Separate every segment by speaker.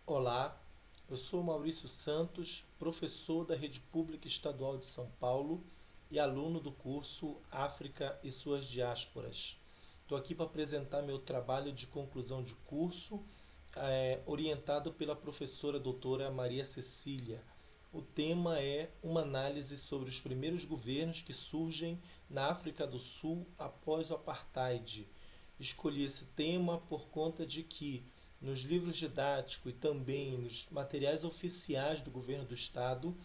Speaker 1: Olá, eu sou Maurício Santos, professor da Rede Pública Estadual de São Paulo e aluno do curso África e suas Diásporas. Estou aqui para apresentar meu trabalho de conclusão de curso, orientado pela professora doutora Maria Cecília. O tema é uma análise sobre os primeiros governos que surgem na África do Sul após o Apartheid. Escolhi esse tema por conta de que nos livros didáticos e também nos materiais oficiais do governo do estado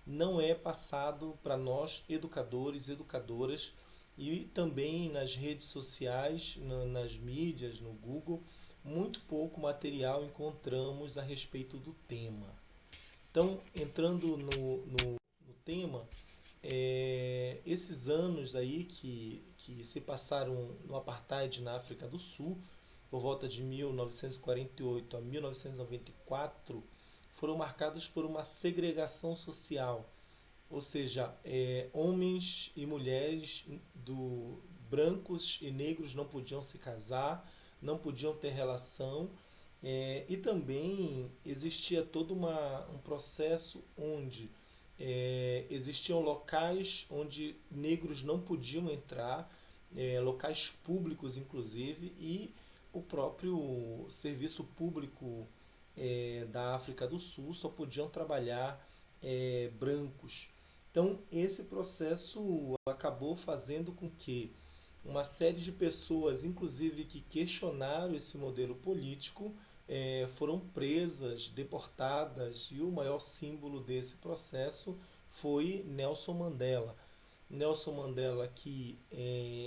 Speaker 1: não é passado para nós educadores e educadoras e também nas redes sociais, nas mídias, no Google, muito pouco material encontramos a respeito do tema. Então, entrando no tema, esses anos aí que se passaram no Apartheid na África do Sul, por volta de 1948 a 1994, foram marcados por uma segregação social, ou seja, homens e mulheres brancos e negros não podiam se casar, não podiam ter relação, e também existia todo um processo onde existiam locais onde negros não podiam entrar, locais públicos inclusive, e o próprio serviço público da África do Sul só podiam trabalhar brancos. Então, esse processo acabou fazendo com que uma série de pessoas, inclusive que questionaram esse modelo político, foram presas, deportadas, e o maior símbolo desse processo foi Nelson Mandela. Nelson Mandela, que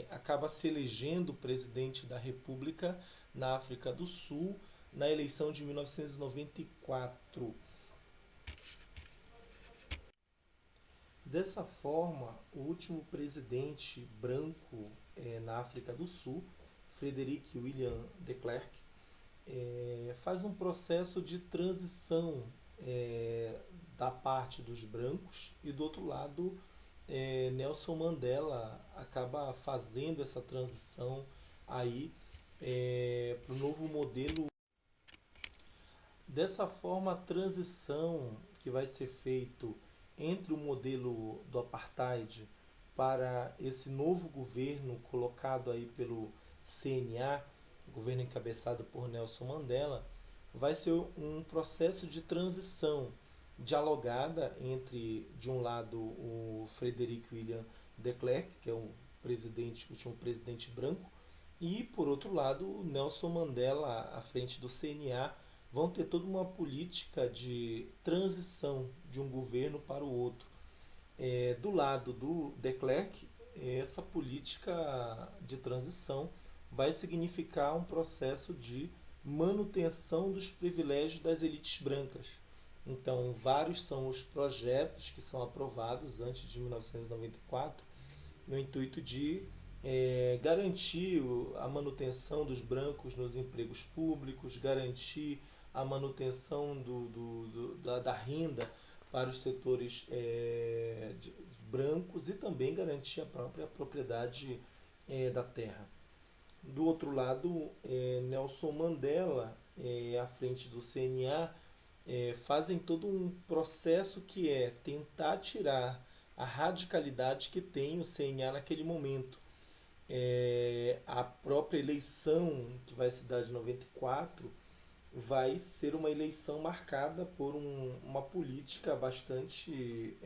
Speaker 1: acaba se elegendo presidente da República na África do Sul na eleição de 1994. Dessa forma, o último presidente branco na África do Sul, Frederick William de Klerk, faz um processo de transição da parte dos brancos e do outro lado Nelson Mandela acaba fazendo essa transição aí para o novo modelo. Dessa forma, a transição que vai ser feito entre o modelo do apartheid para esse novo governo colocado aí pelo CNA, governo encabeçado por Nelson Mandela, vai ser um processo de transição dialogada entre, de um lado, o Frederick William de Klerk, que é o último presidente branco, e, por outro lado, o Nelson Mandela, à frente do CNA, vão ter toda uma política de transição de um governo para o outro. Do lado do de Klerk, essa política de transição vai significar um processo de manutenção dos privilégios das elites brancas. Então, vários são os projetos que são aprovados antes de 1994 no intuito de garantir a manutenção dos brancos nos empregos públicos, garantir a manutenção da renda para os setores brancos e também garantir a própria propriedade da terra. Do outro lado, Nelson Mandela, à frente do CNA, fazem todo um processo que é tentar tirar a radicalidade que tem o CNA naquele momento. A própria eleição que vai se dar de 94 vai ser uma eleição marcada por uma política bastante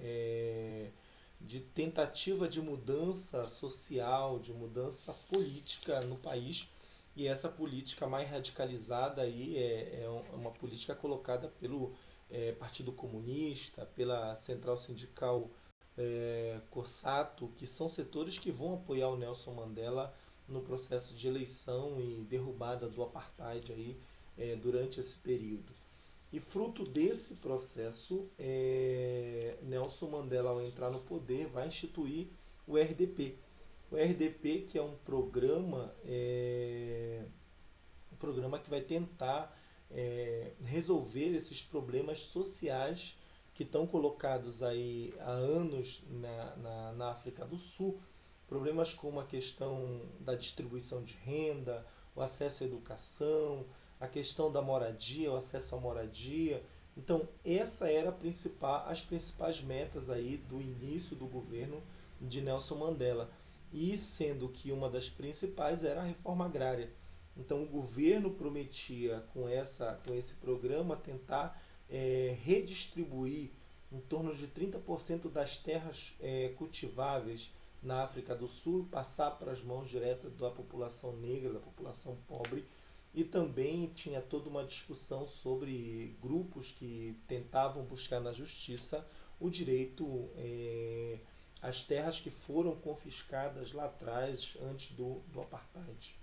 Speaker 1: de tentativa de mudança social, de mudança política no país. E essa política mais radicalizada aí é uma política colocada pelo Partido Comunista, pela Central Sindical COSATU, que são setores que vão apoiar o Nelson Mandela no processo de eleição e derrubada do apartheid aí, durante esse período. E fruto desse processo, Nelson Mandela, ao entrar no poder, vai instituir o RDP. O RDP, que é um programa que vai tentar resolver esses problemas sociais que estão colocados aí há anos na África do Sul. Problemas como a questão da distribuição de renda, o acesso à educação, a questão da moradia, o acesso à moradia. Então, essa era as principais metas aí do início do governo de Nelson Mandela. E sendo que uma das principais era a reforma agrária. Então, o governo prometia, com esse programa, tentar redistribuir em torno de 30% das terras cultiváveis na África do Sul, passar para as mãos diretas da população negra, da população pobre. E também tinha toda uma discussão sobre grupos que tentavam buscar na justiça o direito às terras que foram confiscadas lá atrás, antes do apartheid.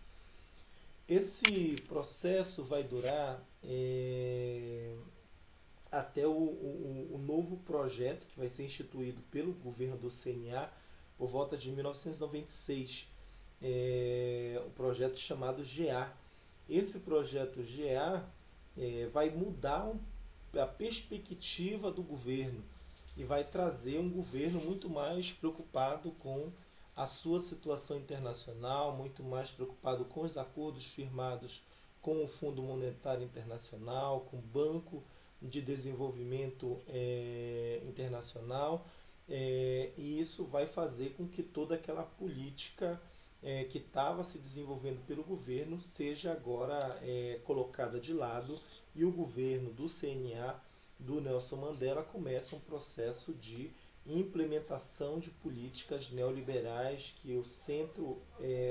Speaker 1: Esse processo vai durar até o novo projeto que vai ser instituído pelo governo do CNA por volta de 1996, o projeto chamado GA. Esse projeto GA vai mudar a perspectiva do governo e vai trazer um governo muito mais preocupado com a sua situação internacional, muito mais preocupado com os acordos firmados com o Fundo Monetário Internacional, com o Banco de Desenvolvimento Internacional, e isso vai fazer com que toda aquela política que estava se desenvolvendo pelo governo seja agora colocada de lado, e o governo do CNA, do Nelson Mandela, começa um processo de implementação de políticas neoliberais, que o centro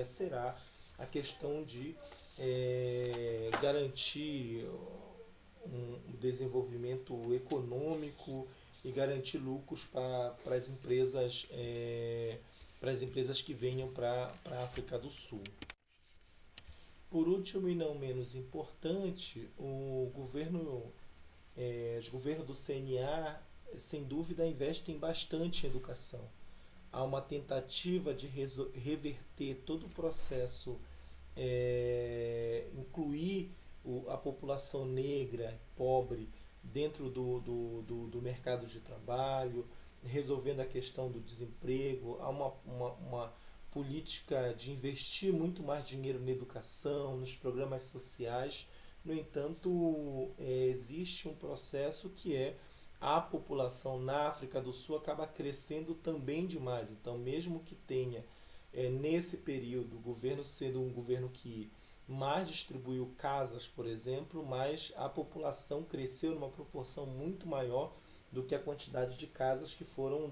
Speaker 1: será a questão de garantir um desenvolvimento econômico e garantir lucros para as empresas que venham para a África do Sul. Por último e não menos importante, os governos do CNA, sem dúvida, investem bastante em educação. Há uma tentativa de reverter todo o processo, incluir a população negra, pobre, dentro do mercado de trabalho, resolvendo a questão do desemprego. Há uma política de investir muito mais dinheiro na educação, nos programas sociais. No entanto, existe um processo que a população na África do Sul acaba crescendo também demais. Então, mesmo que tenha, nesse período, o governo sendo um governo que mais distribuiu casas, por exemplo, mas a população cresceu numa proporção muito maior do que a quantidade de casas que foram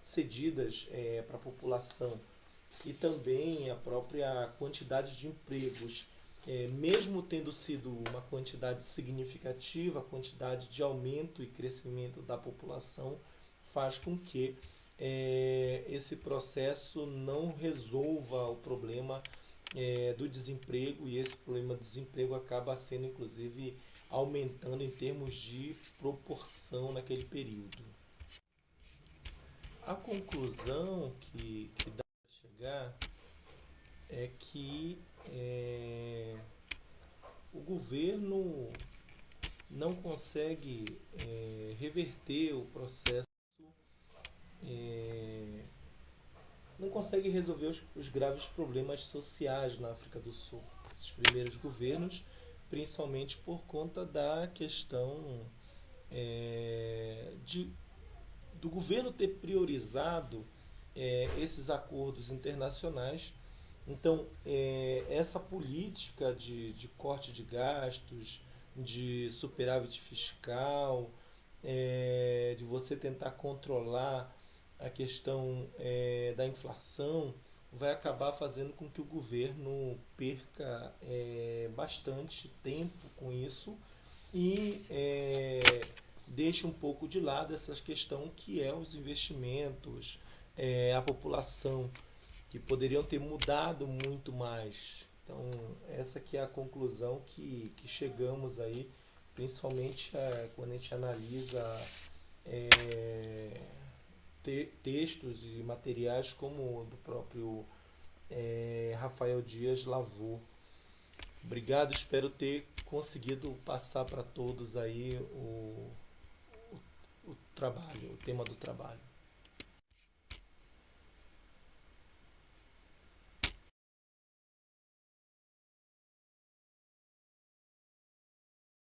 Speaker 1: cedidas para a população. E também a própria quantidade de empregos. Mesmo tendo sido uma quantidade significativa, a quantidade de aumento e crescimento da população faz com que esse processo não resolva o problema do desemprego, e esse problema do desemprego acaba sendo, inclusive, aumentando em termos de proporção naquele período. A conclusão que dá para chegar é que o governo não consegue reverter o processo, não consegue resolver os graves problemas sociais na África do Sul. Esses primeiros governos, principalmente por conta da questão do governo ter priorizado esses acordos internacionais. Então, essa política de corte de gastos, de superávit fiscal, de você tentar controlar a questão da inflação, vai acabar fazendo com que o governo perca bastante tempo com isso e deixe um pouco de lado essa questão que é os investimentos, a população, que poderiam ter mudado muito mais. Então, essa que é a conclusão que chegamos aí, principalmente quando a gente analisa textos e materiais como o do próprio Rafael Dias Lavaux. Obrigado, espero ter conseguido passar para todos aí o trabalho, o tema do trabalho.